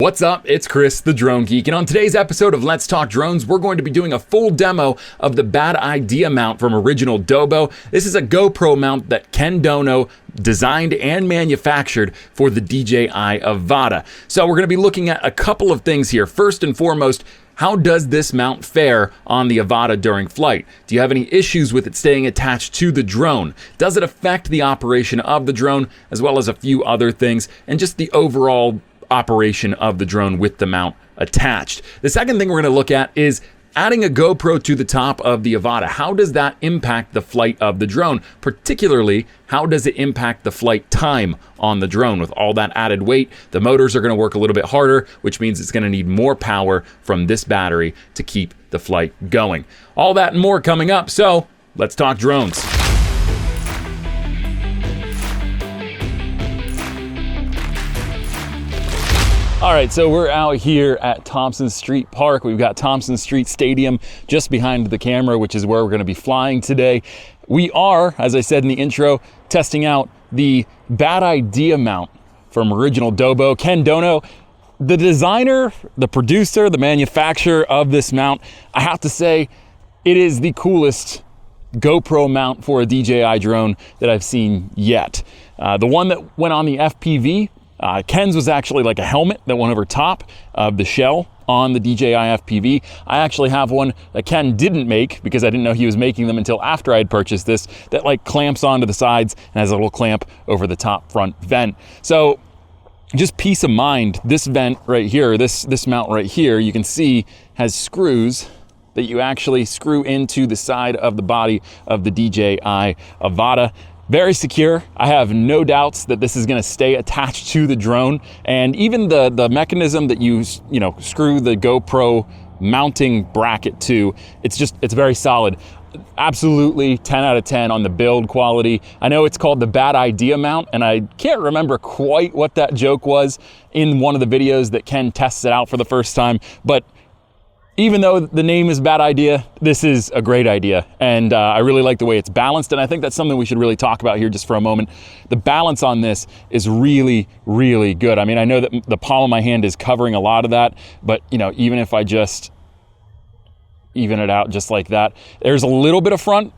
What's up? It's Chris, the Drone Geek, and on today's episode of Let's Talk Drones, we're going to be doing a full demo of the Bad Idea mount from OriginaldoBo. This is a GoPro mount that Ken Dono designed and manufactured for the DJI Avata. So we're going to be looking at a couple of things here. First and foremost, how does this mount fare on the Avata during flight? Do you have any issues with it staying attached to the drone? Does it affect the operation of the drone, as well as a few other things, and just the overall operation of the drone with the mount attached? The second thing we're going to look at is adding a GoPro to the top of the Avata. How does that impact the flight of the drone? Particularly, how does it impact the flight time on the drone? With all that added weight, the motors are going to work a little bit harder, which means it's going to need more power from this battery to keep the flight going. All that and more coming up, so let's talk drones. All right, so we're out here at Thompson Street Park. We've got Thompson Street Stadium just behind the camera, which is where we're gonna be flying today. We are, as I said in the intro, testing out the Bad Idea mount from OriginaldoBo. Ken Dono, the designer, the producer, the manufacturer of this mount. I have to say, it is the coolest GoPro mount for a DJI drone that I've seen yet. The one that went on the FPV, Ken's was actually like a helmet that went over top of the shell on the DJI FPV. I actually have one that Ken didn't make because I didn't know he was making them until after I had purchased this, that like clamps onto the sides and has a little clamp over the top front vent. So just peace of mind, this vent right here, this mount right here, you can see has screws that you actually screw into the side of the body of the DJI Avata. Very secure. I have no doubts that this is going to stay attached to the drone, and even the mechanism that you screw the GoPro mounting bracket to, it's very solid. Absolutely 10 out of 10 on the build quality. I know it's called the Bad Idea mount, and I can't remember quite what that joke was in one of the videos that Ken tests it out for the first time, but even though the name is Bad Idea, this is a great idea. And I really like the way it's balanced. And I think that's something we should really talk about here just for a moment. The balance on this is really, really good. I mean, I know that the palm of my hand is covering a lot of that, but even if I just even it out just like that, there's a little bit of front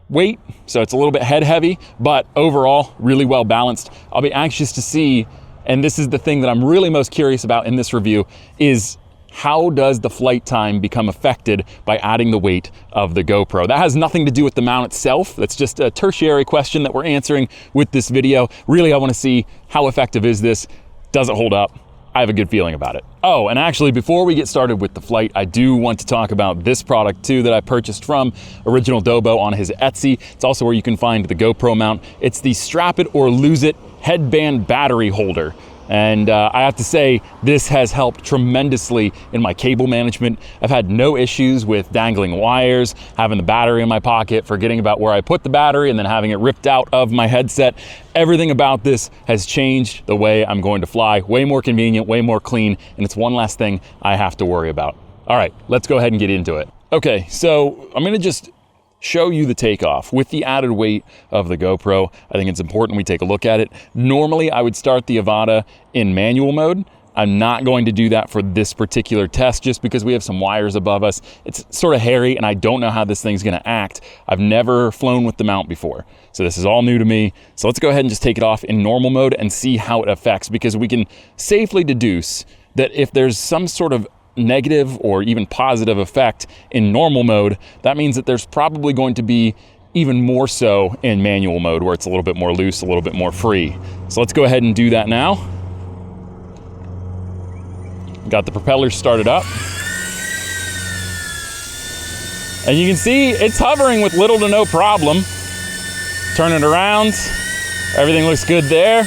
weight, so it's a little bit head heavy, but overall, really well balanced. I'll be anxious to see, and this is the thing that I'm really most curious about in this review, is how does the flight time become affected by adding the weight of the GoPro? That has nothing to do with the mount itself. That's just a tertiary question that we're answering with this video. Really, I want to see how effective is this? Does it hold up? I have a good feeling about it. Oh, and actually, before we get started with the flight, I do want to talk about this product too that I purchased from OriginaldoBo on his Etsy. It's also where you can find the GoPro mount. It's the Strap It or Lose It headband battery holder. And I have to say, this has helped tremendously in my cable management. I've had no issues with dangling wires, having the battery in my pocket, forgetting about where I put the battery, and then having it ripped out of my headset. Everything about this has changed the way I'm going to fly. Way more convenient, way more clean, and it's one less thing I have to worry about. All right, let's go ahead and get into it. Okay, so I'm gonna just show you the takeoff. With the added weight of the GoPro, I think it's important we take a look at it. Normally, I would start the Avata in manual mode. I'm not going to do that for this particular test just because we have some wires above us. It's sort of hairy and I don't know how this thing's gonna act. I've never flown with the mount before, so this is all new to me. So let's go ahead and just take it off in normal mode and see how it affects, because we can safely deduce that if there's some sort of negative or even positive effect in normal mode, that means that there's probably going to be even more so in manual mode, where it's a little bit more loose, a little bit more free. So let's go ahead and do that now. Got the propellers started up. And you can see it's hovering with little to no problem. Turn it around, everything looks good there.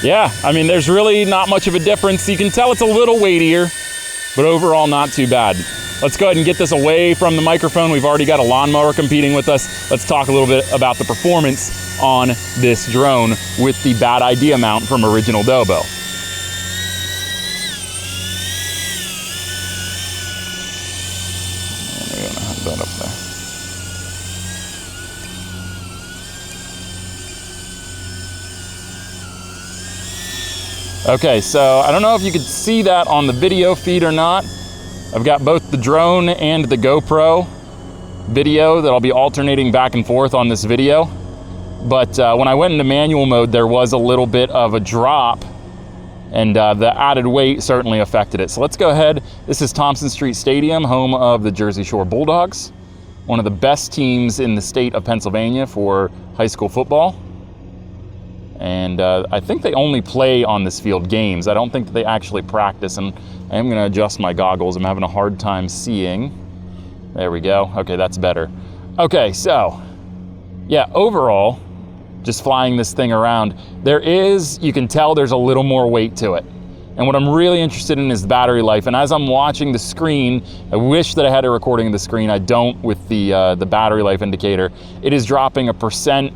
Yeah, I mean, there's really not much of a difference. You can tell it's a little weightier, but overall not too bad. Let's go ahead and get this away from the microphone. We've already got a lawnmower competing with us. Let's talk a little bit about the performance on this drone with the Bad Idea mount from OriginaldoBo. We're gonna have that up there. Okay, so I don't know if you could see that on the video feed or not. I've got both the drone and the GoPro video that I'll be alternating back and forth on this video. But when I went into manual mode, there was a little bit of a drop, and the added weight certainly affected it. So let's go ahead. This is Thompson Street Stadium, home of the Jersey Shore Bulldogs, one of the best teams in the state of Pennsylvania for high school football. And I think they only play on this field games. I don't think that they actually practice, and I am gonna adjust my goggles. I'm having a hard time seeing. There we go. Okay, that's better. Okay, so yeah, overall, just flying this thing around, you can tell there's a little more weight to it. And what I'm really interested in is the battery life. And as I'm watching the screen, I wish that I had a recording of the screen. I don't with the battery life indicator. It is dropping 1%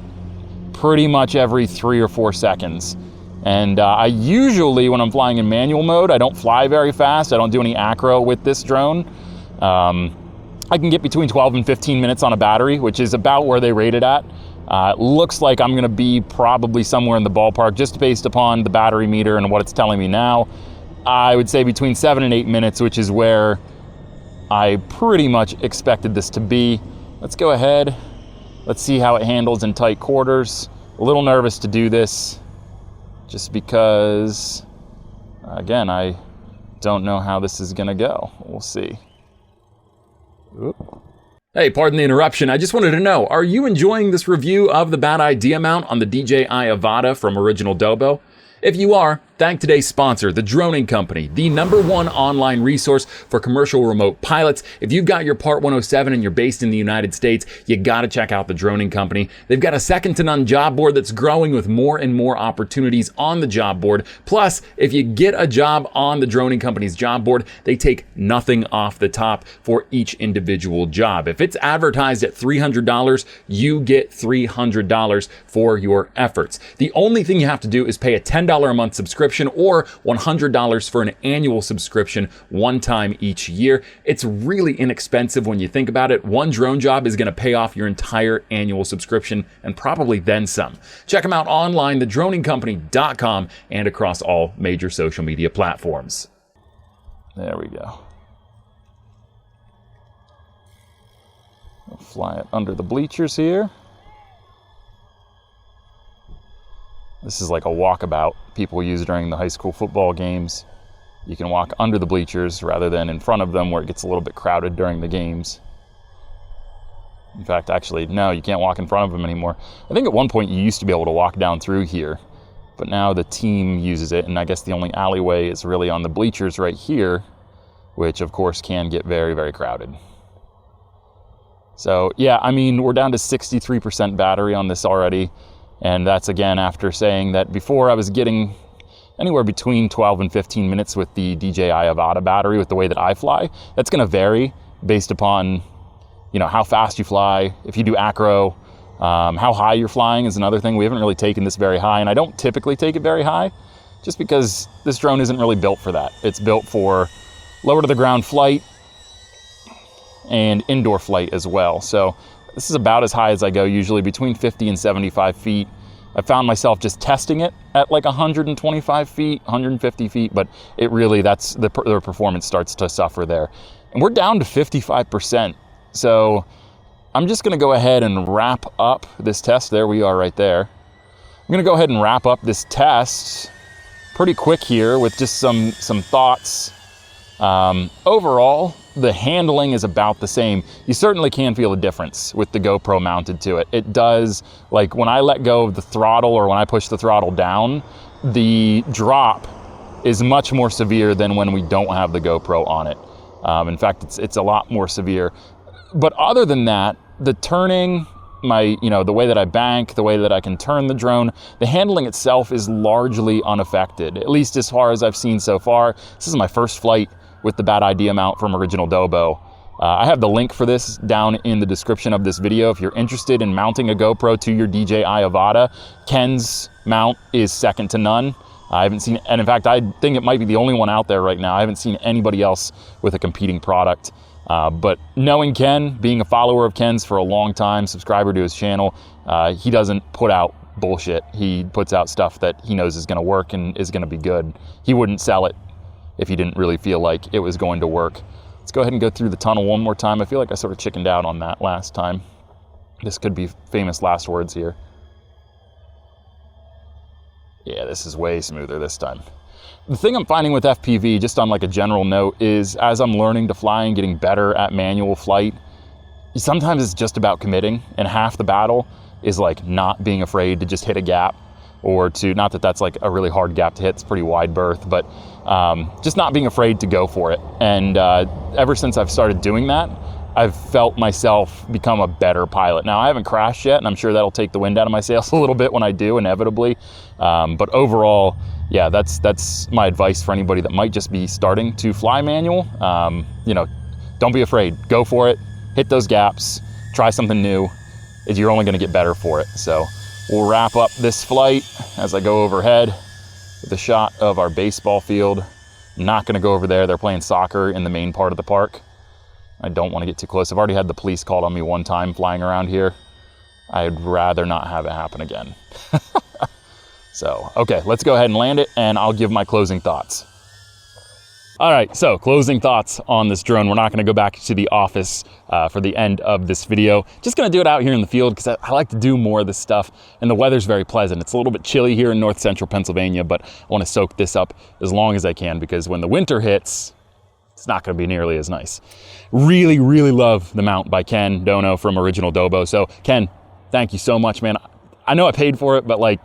pretty much every 3 or 4 seconds. And I usually, when I'm flying in manual mode, I don't fly very fast. I don't do any acro with this drone. I can get between 12 and 15 minutes on a battery, which is about where they rate it at. It looks like I'm gonna be probably somewhere in the ballpark, just based upon the battery meter and what it's telling me now. I would say between 7 and 8 minutes, which is where I pretty much expected this to be. Let's go ahead. Let's see how it handles in tight quarters. A little nervous to do this, just because, again, I don't know how this is gonna go. We'll see. Oop. Hey, pardon the interruption. I just wanted to know, are you enjoying this review of the Bad Idea mount on the DJI Avata from OriginaldoBo? If you are, thank today's sponsor, the Droning Company, the #1 online resource for commercial remote pilots. If you've got your Part 107 and you're based in the United States, you gotta check out the Droning Company. They've got a second-to-none job board that's growing with more and more opportunities on the job board. Plus, if you get a job on the Droning Company's job board, they take nothing off the top for each individual job. If it's advertised at $300, you get $300 for your efforts. The only thing you have to do is pay a $10 a month subscription or $100 for an annual subscription one time each year. It's really inexpensive when you think about it. One drone job is going to pay off your entire annual subscription and probably then some. Check them out online, thedroningcompany.com, and across all major social media platforms. There we go. I'll fly it under the bleachers here. This is like a walkabout people use during the high school football games. You can walk under the bleachers rather than in front of them where it gets a little bit crowded during the games. In fact, actually, no, you can't walk in front of them anymore. I think at one point you used to be able to walk down through here, but now the team uses it, and I guess the only alleyway is really on the bleachers right here, which of course can get very, very crowded. So yeah, I mean, we're down to 63% battery on this already. And that's again after saying that before I was getting anywhere between 12 and 15 minutes with the DJI Avata battery with the way that I fly. That's gonna vary based upon, you know, how fast you fly, if you do acro, how high you're flying is another thing. We haven't really taken this very high, and I don't typically take it very high just because this drone isn't really built for that. It's built for lower to the ground flight and indoor flight as well. So this is about as high as I go, usually between 50 and 75 feet. I found myself just testing it at like 125 feet, 150 feet, but it really, that's the performance starts to suffer there. And we're down to 55%. So I'm just gonna go ahead and wrap up this test. There we are right there. I'm gonna go ahead and wrap up this test pretty quick here with just some thoughts. Overall, the handling is about the same. You certainly can feel a difference with the GoPro mounted to it. It does, like when I let go of the throttle or when I push the throttle down, the drop is much more severe than when we don't have the GoPro on it. In fact, it's a lot more severe. But other than that, the turning, the way that I bank, the way that I can turn the drone, the handling itself is largely unaffected, at least as far as I've seen so far. This is my first flight with the Bad Idea mount from OriginaldoBo. I have the link for this down in the description of this video. If you're interested in mounting a GoPro to your DJI Avata, Ken's mount is second to none. I haven't seen, and in fact, I think it might be the only one out there right now. I haven't seen anybody else with a competing product. But knowing Ken, being a follower of Ken's for a long time, subscriber to his channel, he doesn't put out bullshit. He puts out stuff that he knows is going to work and is going to be good. He wouldn't sell it if he didn't really feel like it was going to work. Let's go ahead and go through the tunnel one more time. I feel like I sort of chickened out on that last time. This could be famous last words here. Yeah, this is way smoother this time. The thing I'm finding with FPV, just on like a general note, is as I'm learning to fly and getting better at manual flight, sometimes it's just about committing, and half the battle is like not being afraid to just hit a gap, or to, not that that's like a really hard gap to hit, it's pretty wide berth, but just not being afraid to go for it. And ever since I've started doing that, I've felt myself become a better pilot. Now, I haven't crashed yet, and I'm sure that'll take the wind out of my sails a little bit when I do, inevitably. But overall, yeah, that's my advice for anybody that might just be starting to fly manual. You know, don't be afraid. Go for it. Hit those gaps. Try something new. You're only going to get better for it. So we'll wrap up this flight as I go overhead with a shot of our baseball field. I'm not going to go over there. They're playing soccer in the main part of the park. I don't want to get too close. I've already had the police called on me one time flying around here. I'd rather not have it happen again. So, okay, let's go ahead and land it, and I'll give my closing thoughts. All right, so closing thoughts on this drone. We're not going to go back to the office for the end of this video. Just going to do it out here in the field because I like to do more of this stuff, and the weather's very pleasant. It's a little bit chilly here in north central Pennsylvania, but I want to soak this up as long as I can because when the winter hits, it's not going to be nearly as nice. Really, really love the mount by Ken Dono from OriginaldoBo's. So Ken, thank you so much, man. I know I paid for it, but like,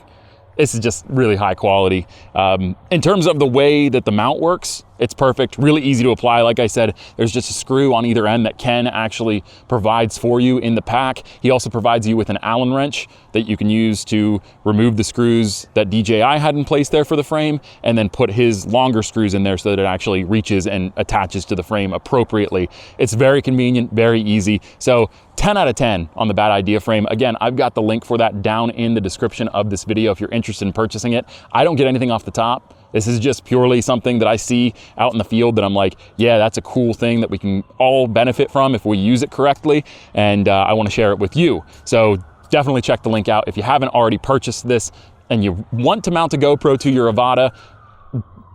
this is just really high quality. In terms of the way that the mount works, it's perfect, really easy to apply. Like I said, there's just a screw on either end that Ken actually provides for you in the pack. He also provides you with an Allen wrench that you can use to remove the screws that DJI had in place there for the frame, and then put his longer screws in there so that it actually reaches and attaches to the frame appropriately. It's very convenient, very easy. So 10 out of 10 on the Bad Idea frame. Again, I've got the link for that down in the description of this video if you're interested in purchasing it. I don't get anything off the top. This is just purely something that I see out in the field that I'm like, yeah, that's a cool thing that we can all benefit from if we use it correctly, and I want to share it with you. So definitely check the link out. If you haven't already purchased this and you want to mount a GoPro to your Avata,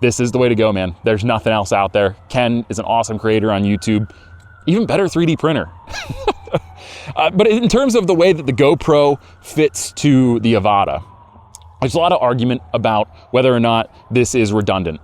this is the way to go, man. There's nothing else out there. Ken is an awesome creator on YouTube. Even better 3D printer. But in terms of the way that the GoPro fits to the Avata, there's a lot of argument about whether or not this is redundant,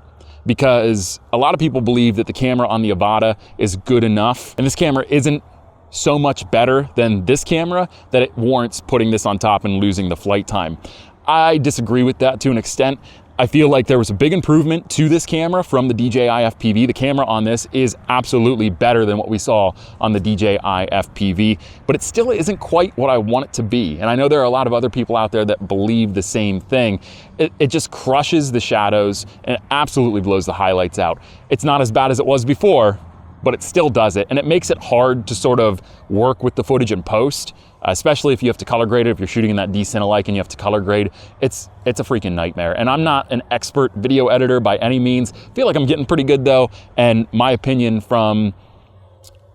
because a lot of people believe that the camera on the Avata is good enough, and this camera isn't so much better than this camera that it warrants putting this on top and losing the flight time. I disagree with that to an extent. I feel like there was a big improvement to this camera from the DJI FPV. The camera on this is absolutely better than what we saw on the DJI FPV, but it still isn't quite what I want it to be. And I know there are a lot of other people out there that believe the same thing. It just crushes the shadows and it absolutely blows the highlights out. It's not as bad as it was before, but it still does it. And it makes it hard to sort of work with the footage in post, especially if you have to color grade it. If you're shooting in that D-Cinelike and you have to color grade, it's a freaking nightmare. And I'm not an expert video editor by any means. I feel like I'm getting pretty good though. And my opinion from,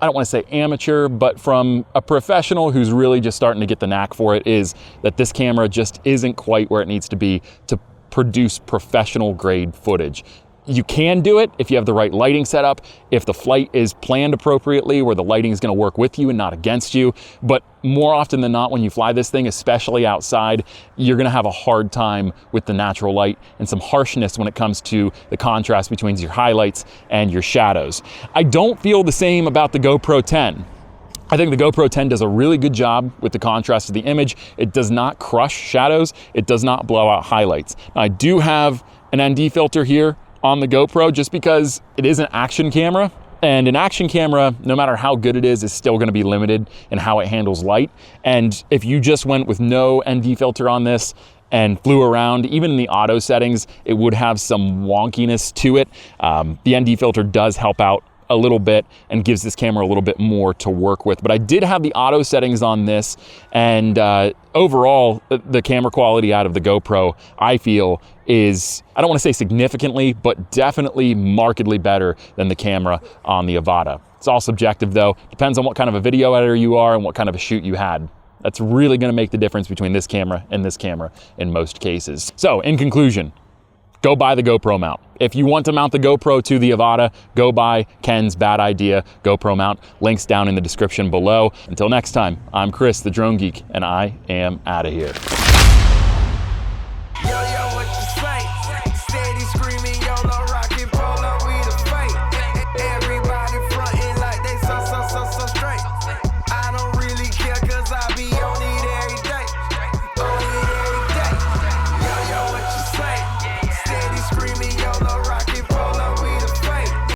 I don't want to say amateur, but from a professional who's really just starting to get the knack for it, is that this camera just isn't quite where it needs to be to produce professional grade footage. You can do it if you have the right lighting setup, if the flight is planned appropriately where the lighting is going to work with you and not against you. But more often than not, when you fly this thing, especially outside, you're going to have a hard time with the natural light and some harshness when it comes to the contrast between your highlights and your shadows. I don't feel the same about the GoPro 10. I think the GoPro 10 does a really good job with the contrast of the image. It does not crush shadows. It does not blow out highlights. Now, I do have an ND filter here on the GoPro just because it is an action camera, and an action camera, no matter how good it is still going to be limited in how it handles light. And if you just went with no ND filter on this and flew around, even in the auto settings, it would have some wonkiness to it. The ND filter does help out a little bit and gives this camera a little bit more to work with. But I did have the auto settings on this, and overall, the camera quality out of the GoPro, I feel, is, I don't want to say significantly, but definitely markedly better than the camera on the Avata. It's all subjective though. Depends on what kind of a video editor you are and what kind of a shoot you had. That's really gonna make the difference between this camera and this camera in most cases. So in conclusion, go buy the GoPro mount. If you want to mount the GoPro to the Avata, go buy Ken's Bad Idea GoPro mount. Links down in the description below. Until next time, I'm Chris, the Drone Geek, and I am out of here.